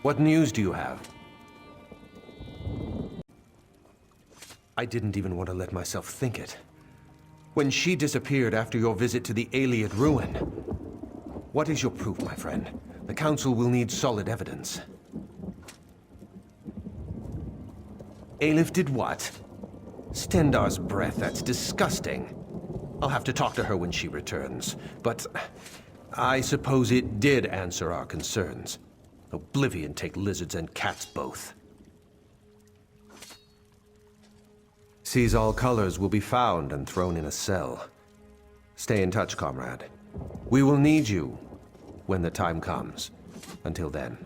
What news do you have? I didn't even want to let myself think it. When she disappeared after your visit to the Iliad ruin. What is your proof, my friend? The Council will need solid evidence. Aelif did what? Stendar's breath, that's disgusting. I'll have to talk to her when she returns, but I suppose it did answer our concerns. Oblivion take lizards and cats both. Sees all colors will be found and thrown in a cell. Stay in touch, comrade. We will need you when the time comes. Until then.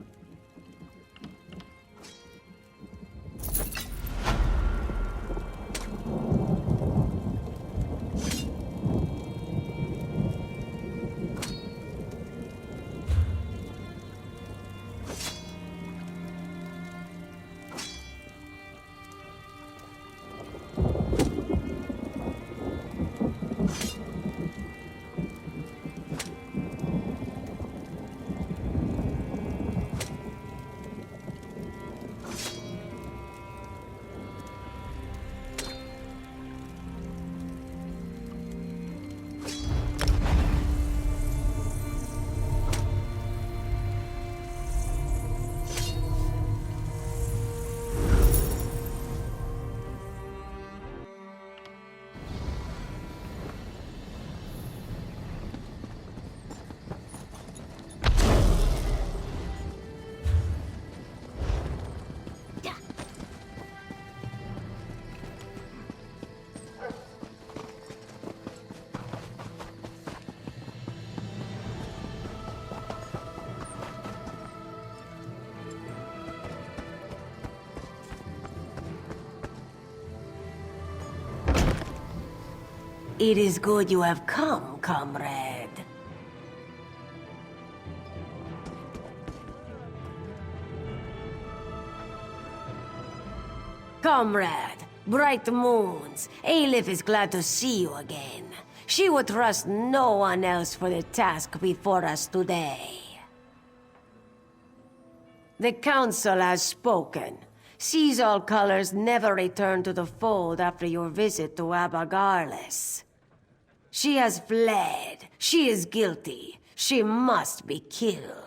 It is good you have come, comrade. Comrade, bright moons, Aelif is glad to see you again. She would trust no one else for the task before us today. The Council has spoken. Sees all colors never return to the fold after your visit to Abagarles. She has fled. She is guilty. She must be killed.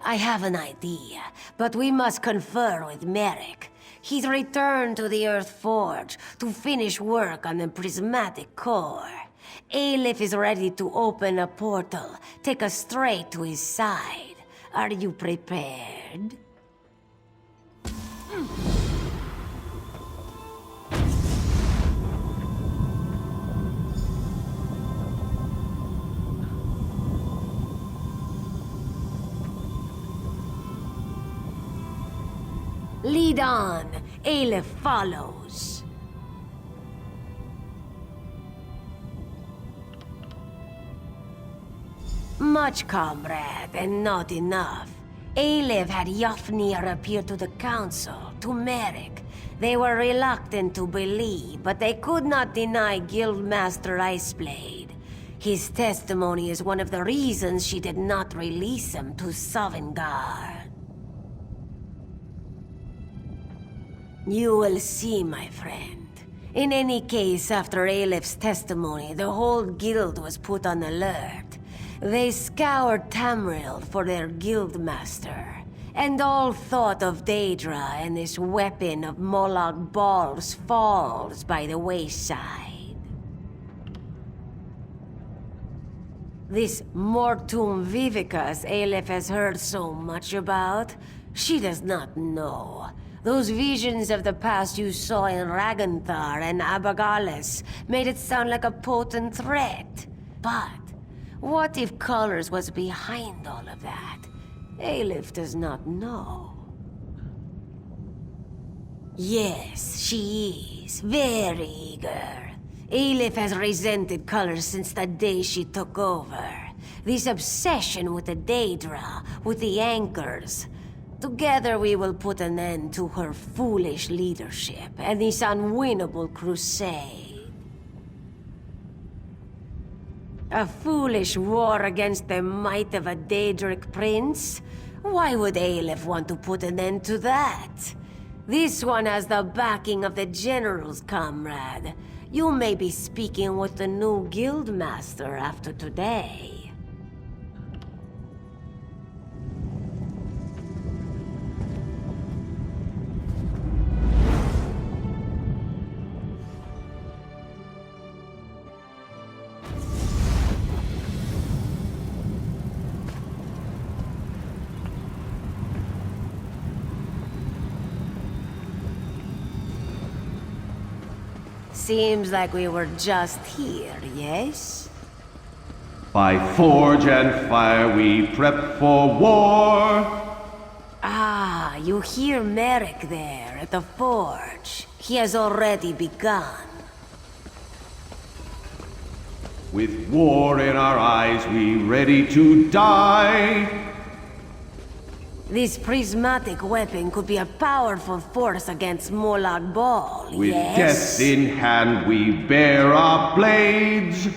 I have an idea, but we must confer with Merrick. He's returned to the Earth Forge to finish work on the prismatic core. Aelif is ready to open a portal, take us straight to his side. Are you prepared? Lead on. Aelif follows. Much, comrade, and not enough. Aelif had Yofnir appear to the Council, to Merrick. They were reluctant to believe, but they could not deny Guildmaster Iceblade. His testimony is one of the reasons she did not release him to Sovngarde. You will see, my friend. In any case, after Aelif's testimony, the whole guild was put on alert. They scoured Tamriel for their guildmaster, and all thought of Daedra and this weapon of Moloch balls falls by the wayside. This Mortum Vivicus Aelif has heard so much about, she does not know. Those visions of the past you saw in Raganthar and Abagarles made it sound like a potent threat. But what if Colors was behind all of that? Aelif does not know. Yes, she is. Very eager. Aelif has resented Colors since the day she took over. This obsession with the Daedra, with the anchors. Together we will put an end to her foolish leadership and this unwinnable crusade. A foolish war against the might of a Daedric prince? Why would Aleph want to put an end to that? This one has the backing of the generals, comrade. You may be speaking with the new guildmaster after today. Seems like we were just here, yes? By forge and fire we prep for war. Ah, you hear Merrick there at the forge. He has already begun. With war in our eyes, we ready to die. This prismatic weapon could be a powerful force against Molag Bal, With yes? death in hand, we bear our blades.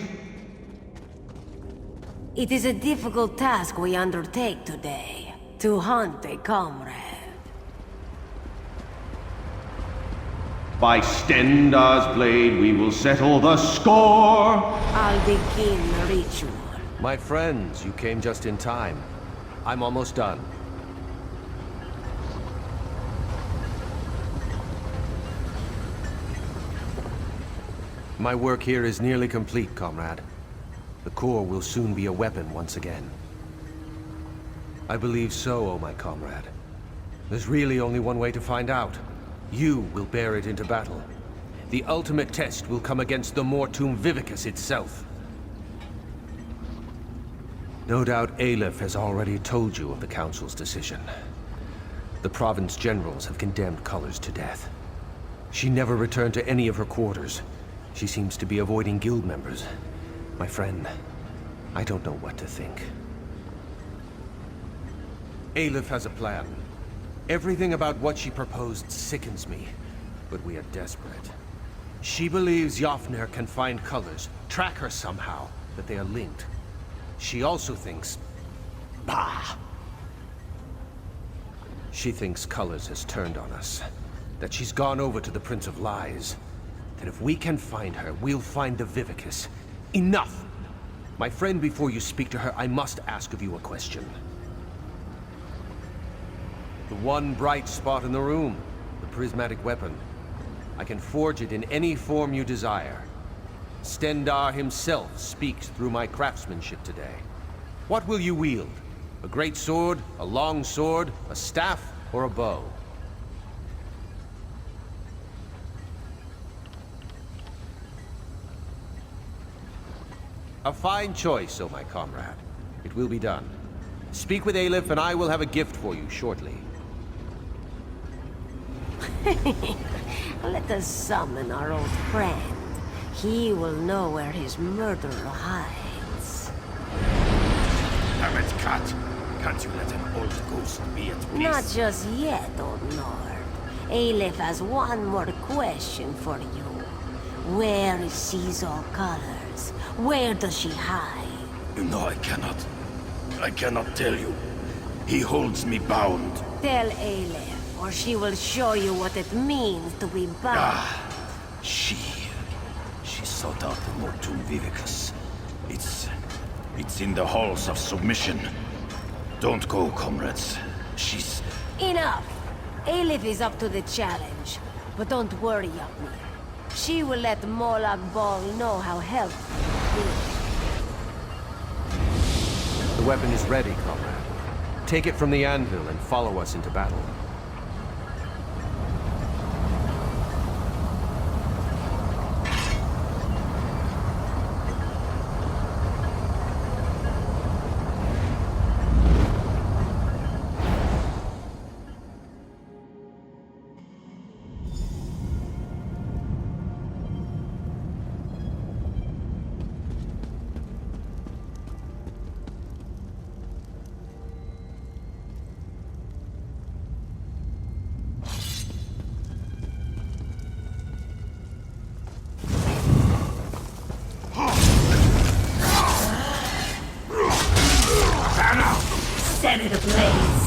It is a difficult task we undertake today, to hunt a comrade. By Stendar's blade, we will settle the score. I'll begin the ritual. My friends, you came just in time. I'm almost done. My work here is nearly complete, comrade. The core will soon be a weapon once again. I believe so, oh my comrade. There's really only one way to find out. You will bear it into battle. The ultimate test will come against the Mortum Vivicus itself. No doubt Aleph has already told you of the Council's decision. The province generals have condemned Colors to death. She never returned to any of her quarters. She seems to be avoiding guild members. My friend, I don't know what to think. Aleph has a plan. Everything about what she proposed sickens me, but we are desperate. She believes Jofnir can find Colors, track her somehow, that they are linked. She also thinks... Bah! She thinks Colors has turned on us. That she's gone over to the Prince of Lies. That if we can find her, we'll find the Vivicus. Enough! My friend, before you speak to her, I must ask of you a question. The one bright spot in the room, the prismatic weapon. I can forge it in any form you desire. Stendar himself speaks through my craftsmanship today. What will you wield? A great sword, a long sword, a staff, or a bow? A fine choice, oh my comrade. It will be done. Speak with Aleph and I will have a gift for you shortly. Let us summon our old friend. He will know where his murderer hides. Damn it, cat. Can't you let an old ghost be at peace? Not just yet, old Lord. Aleph has one more question for you. Where is Caesar Colors? Where does she hide? No, I cannot. I cannot tell you. He holds me bound. Tell Aleph, or she will show you what it means to be bound. She sought out the Mortum Vivicus. It's in the halls of submission. Don't go, comrades. She's... Enough! Aleph is up to the challenge. But don't worry, Yopnir. She will let Molag Bal know how helpful you will. The weapon is ready, comrade. Take it from the anvil and follow us into battle. set it ablaze.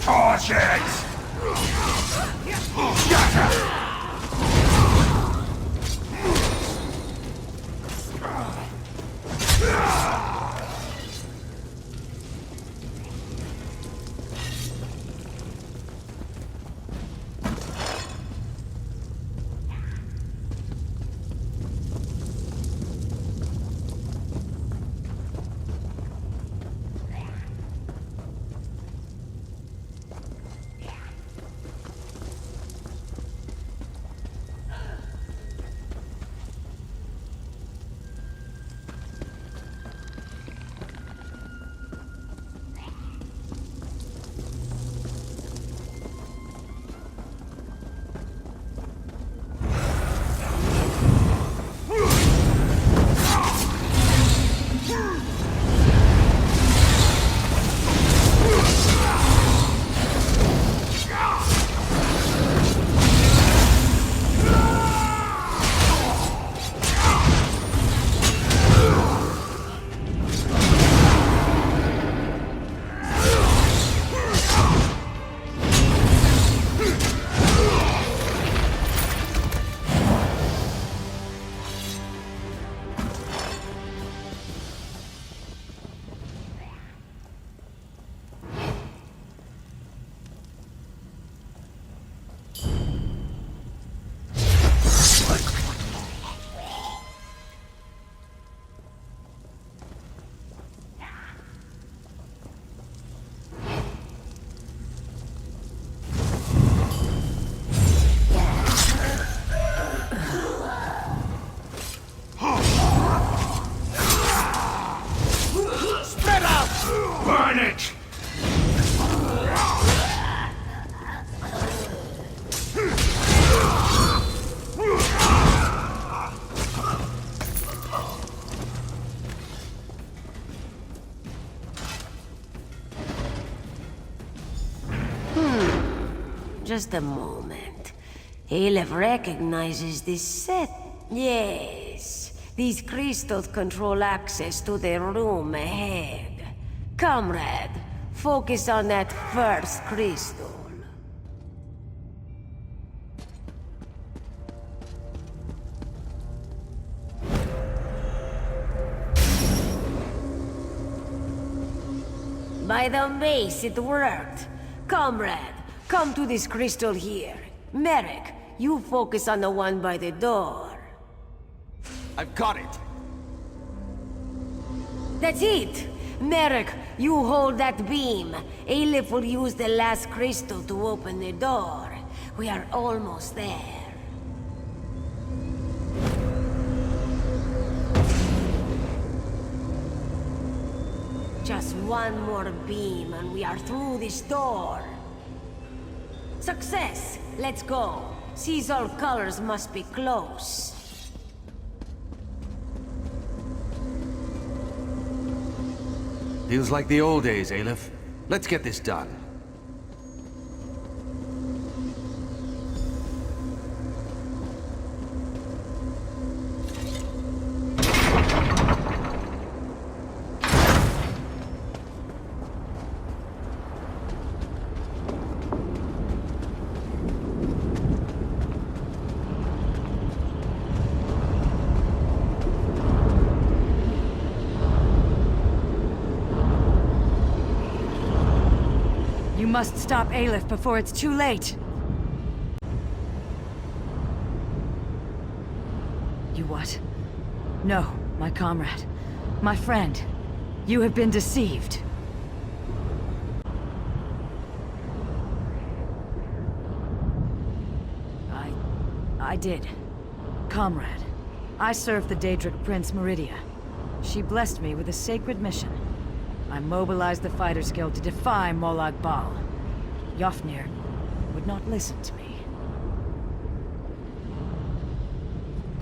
Torches! Scatter! Burn it! Just a moment. Aleph recognizes this set. Yes. These crystals control access to the room ahead. Comrade, focus on that first crystal. By the mace, it worked. Comrade, come to this crystal here. Merrick, you focus on the one by the door. I've got it! That's it! Merrick, you hold that beam. Aleph will use the last crystal to open the door. We are almost there. Just one more beam and we are through this door. Success! Let's go. Caesar colors must be close. Feels like the old days, Aleph. Let's get this done. must stop Aleph before it's too late. You what? No, my comrade. My friend. You have been deceived. I did. Comrade. I served the Daedric Prince Meridia. She blessed me with a sacred mission. I mobilized the Fighters Guild to defy Molag Bal. Yofnir would not listen to me.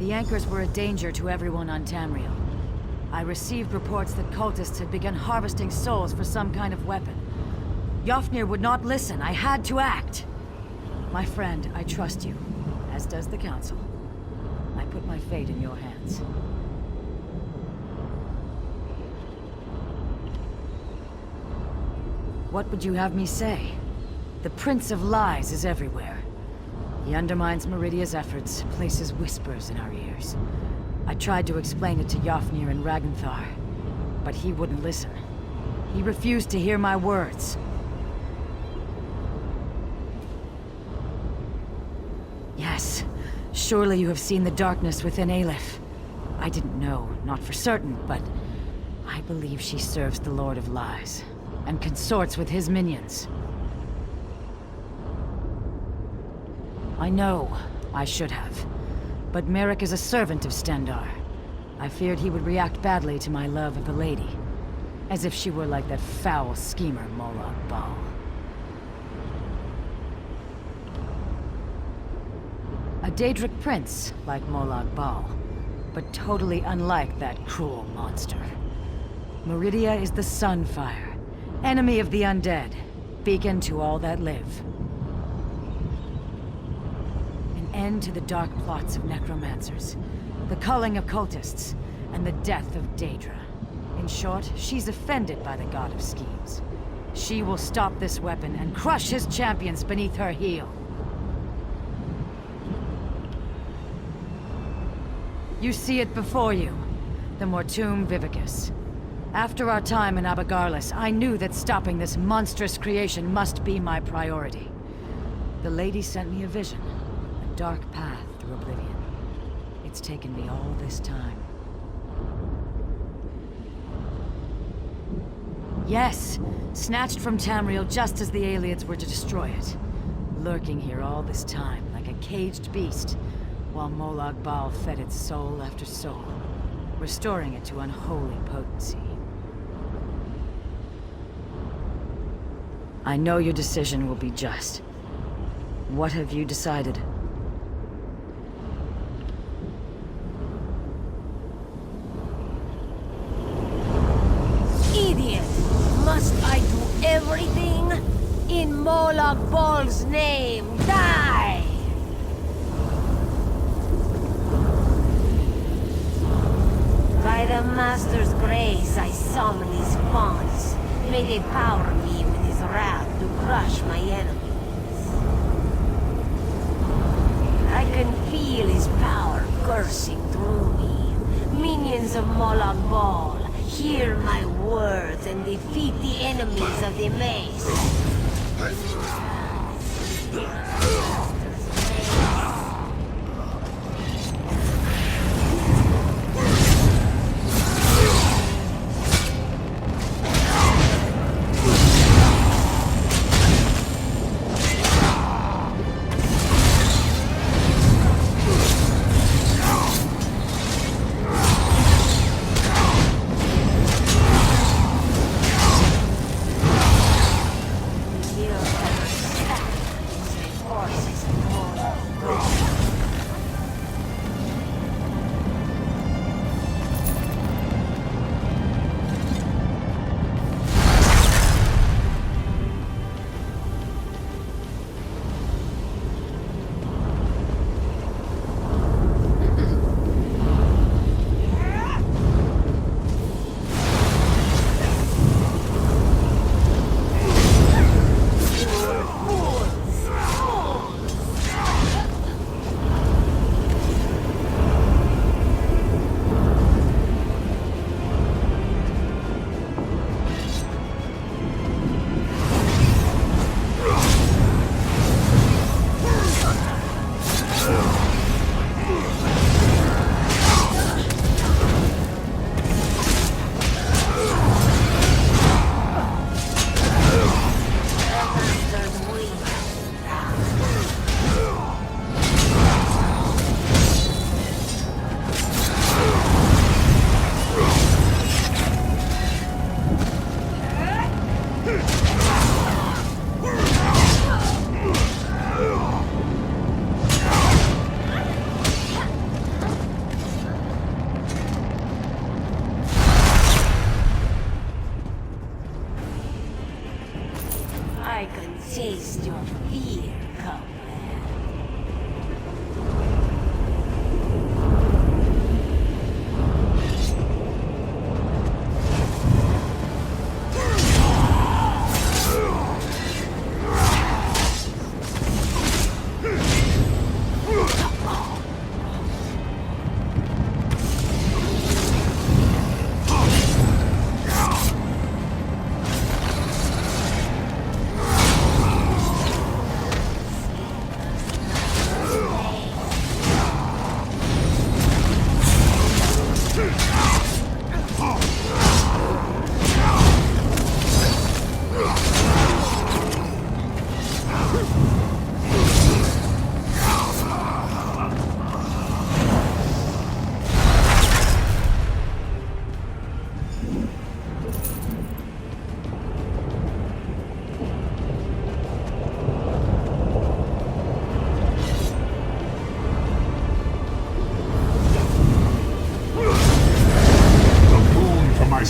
The anchors were a danger to everyone on Tamriel. I received reports that cultists had begun harvesting souls for some kind of weapon. Yofnir would not listen. I had to act. My friend, I trust you, as does the Council. I put my fate in your hands. What would you have me say? The Prince of Lies is everywhere. He undermines Meridia's efforts, places whispers in our ears. I tried to explain it to Yofnir and Ragnthar, but he wouldn't listen. He refused to hear my words. Yes, surely you have seen the darkness within Aleph. I didn't know, not for certain, but I believe she serves the Lord of Lies, and consorts with his minions. I know I should have, but Merrick is a servant of Stendar. I feared he would react badly to my love of the lady, as if she were like that foul schemer Molag Bal. A Daedric prince, like Molag Bal, but totally unlike that cruel monster. Meridia is the Sunfire, enemy of the undead, beacon to all that live. An end to the dark plots of necromancers, the culling of cultists, and the death of Daedra. In short, she's offended by the God of Schemes. She will stop this weapon and crush his champions beneath her heel. You see it before you, the Mortum Vivicus. After our time in Abigarlis, I knew that stopping this monstrous creation must be my priority. The lady sent me a vision, a dark path through oblivion. It's taken me all this time. Yes, snatched from Tamriel just as the Ayleids were to destroy it. Lurking here all this time, like a caged beast, while Molag Bal fed its soul after soul, restoring it to unholy potency. I know your decision will be just. What have you decided? Idiot! Must I do everything? In Molag Bal's name, die! By the Master's grace, I summon his fonts. May they power me with his wrath to crush my enemies. I can feel his power coursing through me. Minions of Molag Bal, hear my words and defeat the enemies of the Mace. Forces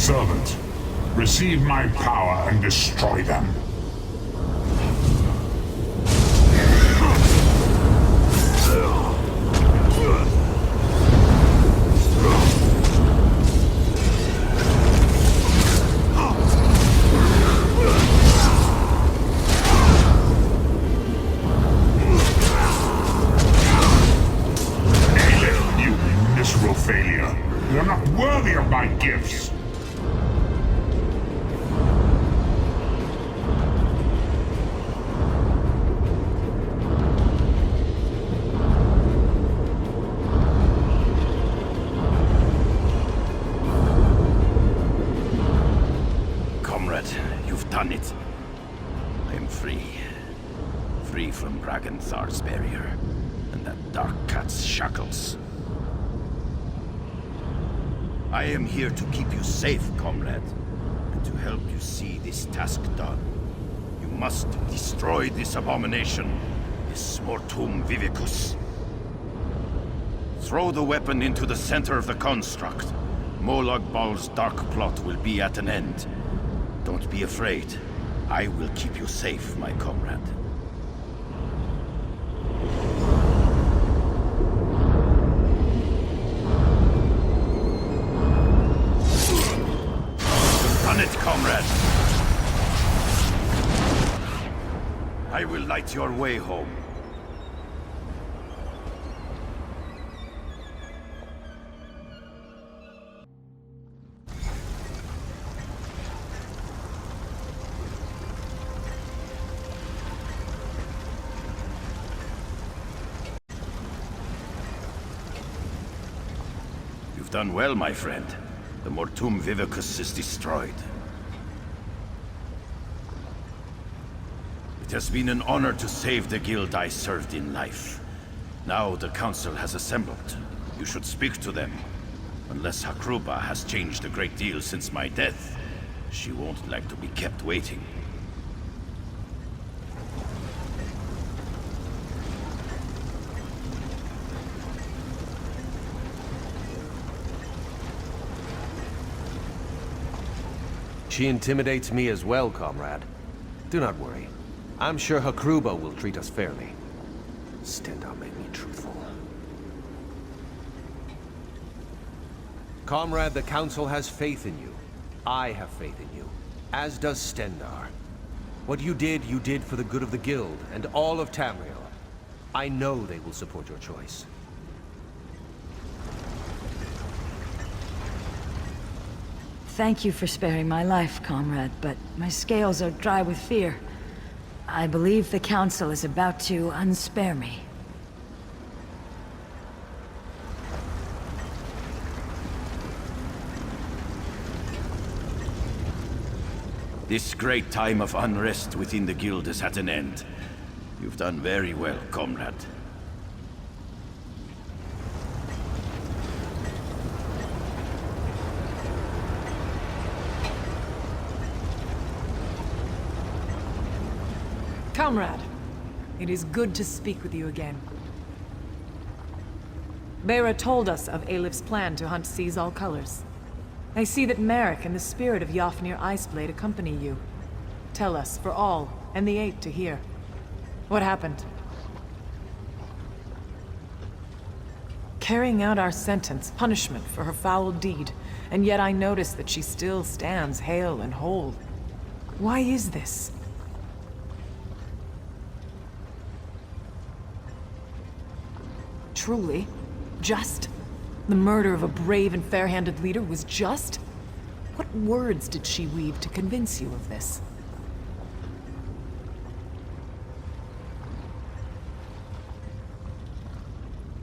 servant. Receive my power and destroy them. Failure. You're not worthy of my gifts. Comrade, you've done it. I am free. Free from Raganthar's barrier and that dark cat's shackles. I am here to keep you safe, comrade, and to help you see this task done. You must destroy this abomination, this Mortum Vivicus. Throw the weapon into the center of the construct. Molag Bal's dark plot will be at an end. Don't be afraid. I will keep you safe, my comrade. Comrade. I will light your way home. You've done well, my friend. The Mortum Vivicus is destroyed. It has been an honor to save the guild I served in life. Now the council has assembled. You should speak to them. Unless Hakruba has changed a great deal since my death, she won't like to be kept waiting. She intimidates me as well, comrade. Do not worry. I'm sure Hakruba will treat us fairly. Stendar made me truthful. Comrade, the Council has faith in you. I have faith in you. As does Stendar. What you did for the good of the Guild and all of Tamriel. I know they will support your choice. Thank you for sparing my life, comrade, but my scales are dry with fear. I believe the Council is about to unspare me. This great time of unrest within the Guild is at an end. You've done very well, comrade. Comrade, it is good to speak with you again. Bera told us of Alif's plan to hunt Seize All Colors. I see that Merrick and the spirit of Yofnir Iceblade accompany you. Tell us, for all, and the Eight to hear. What happened? Carrying out our sentence, punishment for her foul deed, and yet I notice that she still stands hale and whole. Why is this? Truly? Just? The murder of a brave and fair-handed leader was just? What words did she weave to convince you of this?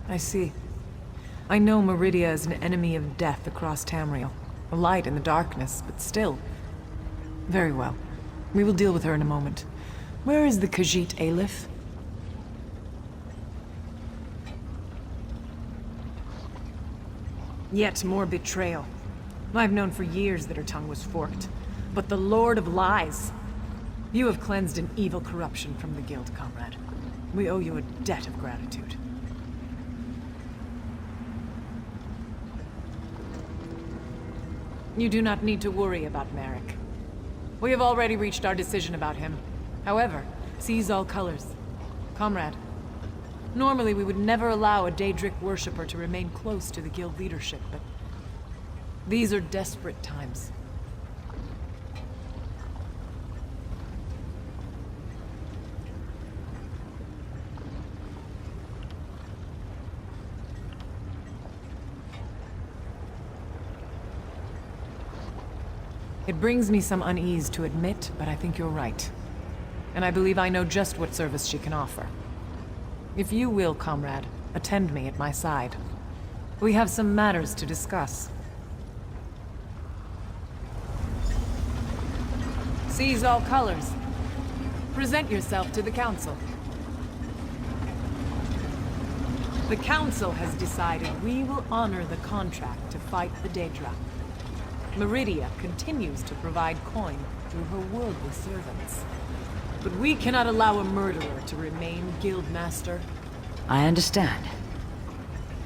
I see. I know Meridia is an enemy of death across Tamriel. A light in the darkness, but still. Very well. We will deal with her in a moment. Where is the Khajiit Alif? Yet more betrayal. I've known for years that her tongue was forked. But the Lord of Lies! You have cleansed an evil corruption from the Guild, comrade. We owe you a debt of gratitude. You do not need to worry about Merrick. We have already reached our decision about him. However, seize all colors. Comrade, normally we would never allow a Daedric worshipper to remain close to the guild leadership, but these are desperate times. It brings me some unease to admit, but I think you're right. And I believe I know just what service she can offer. If you will, comrade, attend me at my side. We have some matters to discuss. Seize all colors. Present yourself to the Council. The Council has decided we will honor the contract to fight the Daedra. Meridia continues to provide coin through her worldly servants. But we cannot allow a murderer to remain Guildmaster. I understand.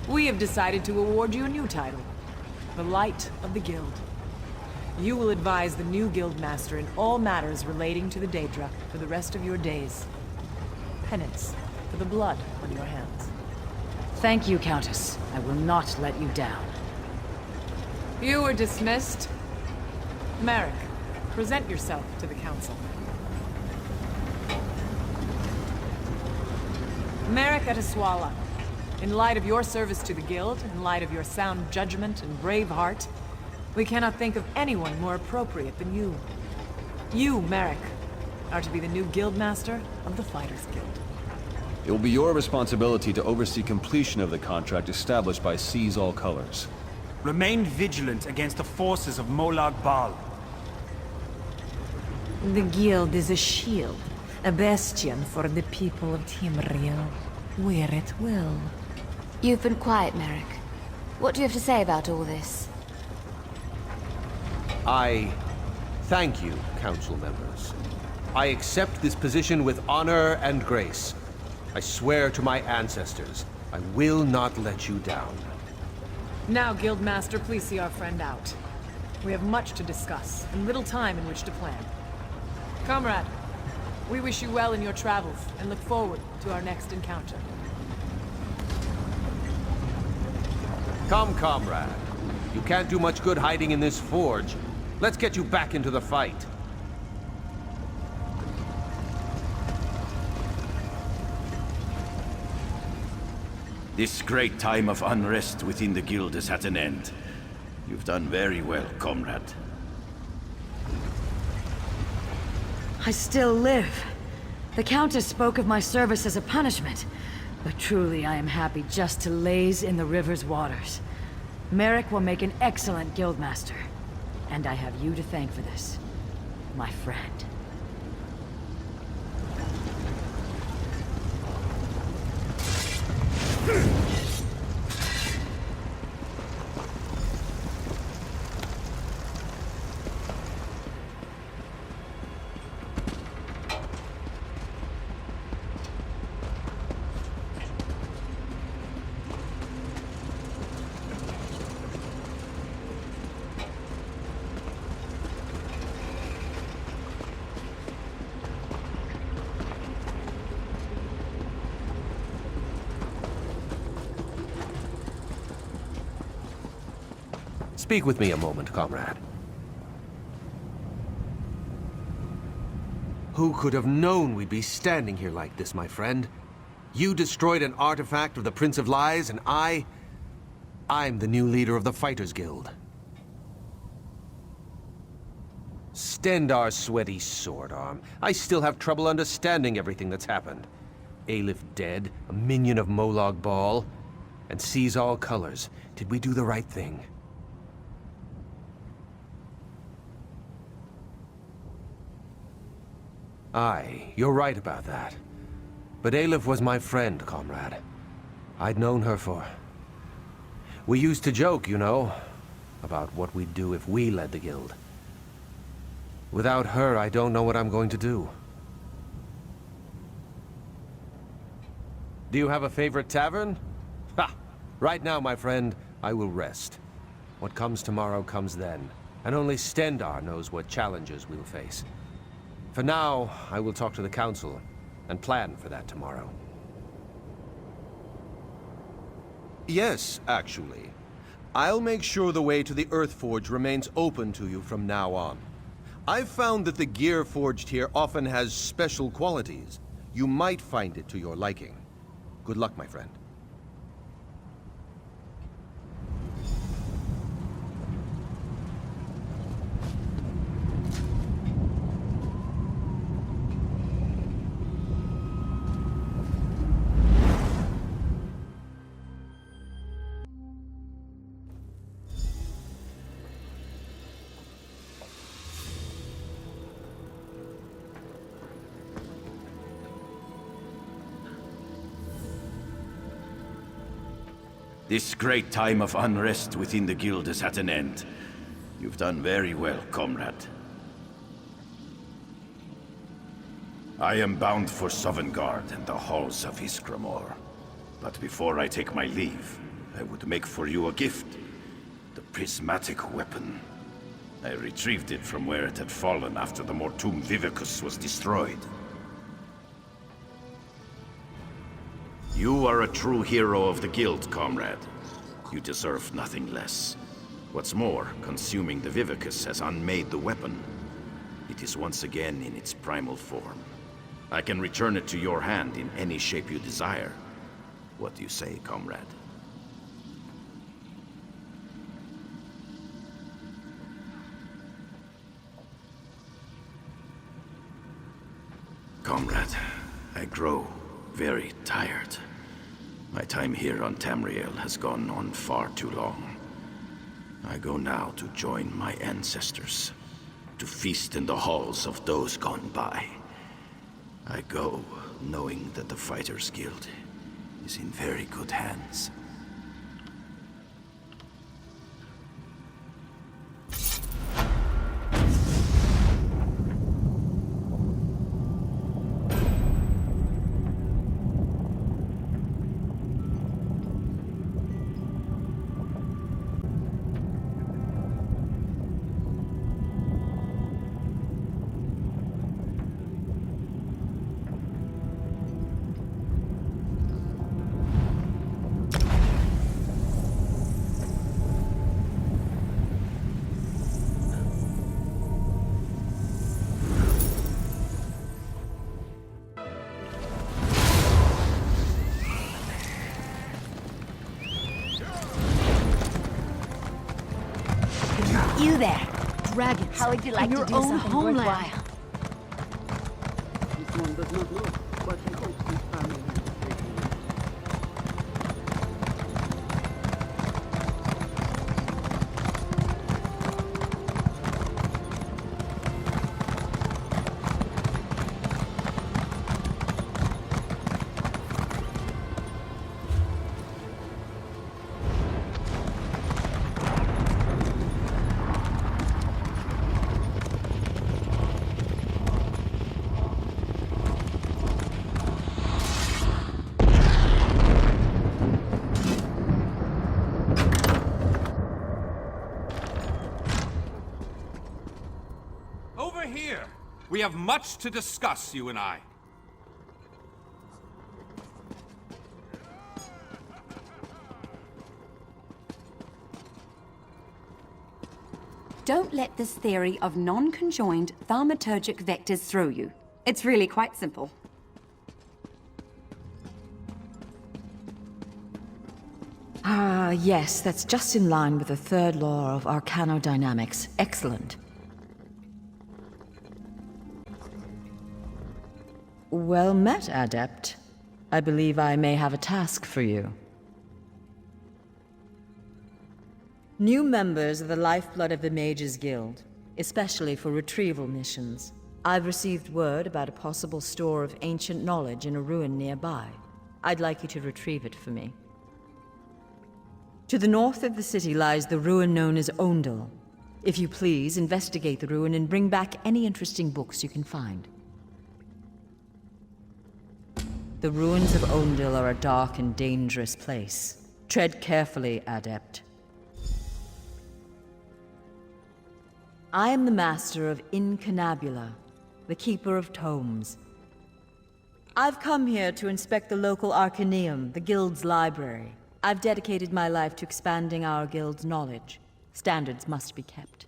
We have decided to award you a new title, the Light of the Guild. You will advise the new Guildmaster in all matters relating to the Daedra for the rest of your days. Penance for the blood on your hands. Thank you, Countess. I will not let you down. You are dismissed. Merrick, present yourself to the Council. Merrick Eteswala, in light of your service to the Guild, in light of your sound judgment and brave heart, we cannot think of anyone more appropriate than you. You, Merrick, are to be the new Guildmaster of the Fighters Guild. It will be your responsibility to oversee completion of the contract established by Seize All Colors. Remain vigilant against the forces of Molag Bal. The guild is a shield, a bastion for the people of Tamriel. Wear it well. You've been quiet, Merrick. What do you have to say about all this? I thank you, Council members. I accept this position with honor and grace. I swear to my ancestors, I will not let you down. Now, Guildmaster, please see our friend out. We have much to discuss, and little time in which to plan. Comrade, we wish you well in your travels, and look forward to our next encounter. Come, comrade. You can't do much good hiding in this forge. Let's get you back into the fight. This great time of unrest within the guild is at an end. You've done very well, comrade. I still live. The Countess spoke of my service as a punishment, but truly I am happy just to laze in the river's waters. Merrick will make an excellent guildmaster, and I have you to thank for this, my friend. Speak with me a moment, comrade. Who could have known we'd be standing here like this, my friend? You destroyed an artifact of the Prince of Lies, and I'm the new leader of the Fighters Guild. Stendar's sweaty sword arm. I still have trouble understanding everything that's happened. Aelif dead, a minion of Molag Bal, and Seize All Colors. Did we do the right thing? Aye, you're right about that. But Aelif was my friend, comrade. I'd known her for... We used to joke, you know, about what we'd do if we led the guild. Without her, I don't know what I'm going to do. Do you have a favorite tavern? Ha! Right now, my friend, I will rest. What comes tomorrow comes then. and only Stendar knows what challenges we'll face. For now, I will talk to the Council and plan for that tomorrow. Yes, actually. I'll make sure the way to the Earthforge remains open to you from now on. I've found that the gear forged here often has special qualities. You might find it to your liking. Good luck, my friend. This great time of unrest within the guild is at an end. You've done very well, comrade. I am bound for Sovngarde and the halls of Iskramor. But before I take my leave, I would make for you a gift. The prismatic weapon. I retrieved it from where it had fallen after the Mortum Vivicus was destroyed. You are a true hero of the guild, comrade. You deserve nothing less. What's more, consuming the Vivicus has unmade the weapon. It is once again in its primal form. I can return it to your hand in any shape you desire. What do you say, comrade? Comrade, I grow very tired. My time here on Tamriel has gone on far too long. I go now to join my ancestors, to feast in the halls of those gone by. I go knowing that the Fighters Guild is in very good hands. You there! Dragons. How would you like in your to do own something homeland? worthwhile? This one does not know, but he hopes his family will take him. Over here! We have much to discuss, you and I. Don't let this theory of non-conjoined thaumaturgic vectors throw you. It's really quite simple. Ah, yes, that's just in line with the third law of arcanodynamics. Excellent. Well met, Adept. I believe I may have a task for you. New members of the Lifeblood of the Mages Guild, especially for retrieval missions. I've received word about a possible store of ancient knowledge in a ruin nearby. I'd like you to retrieve it for me. To the north of the city lies the ruin known as Ondel. If you please, investigate the ruin and bring back any interesting books you can find. The ruins of Ondel are a dark and dangerous place. Tread carefully, Adept. I am the master of Incunabula, the keeper of tomes. I've come here to inspect the local Arcaneum, the guild's library. I've dedicated my life to expanding our guild's knowledge. Standards must be kept.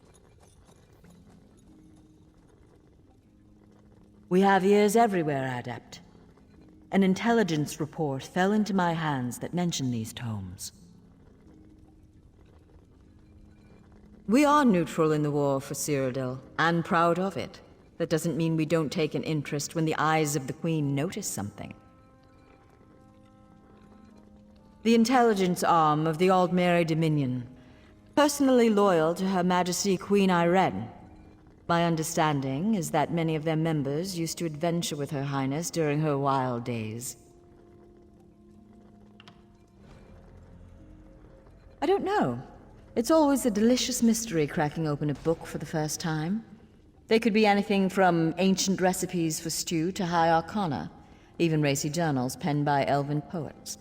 We have ears everywhere, Adept. An intelligence report fell into my hands that mentioned these tomes. We are neutral in the war for Cyrodiil, and proud of it. That doesn't mean we don't take an interest when the eyes of the Queen notice something. The intelligence arm of the Aldmeri Dominion, personally loyal to Her Majesty Queen Irene. My understanding is that many of their members used to adventure with Her Highness during her wild days. I don't know. It's always a delicious mystery cracking open a book for the first time. They could be anything from ancient recipes for stew to high arcana, even racy journals penned by elven poets.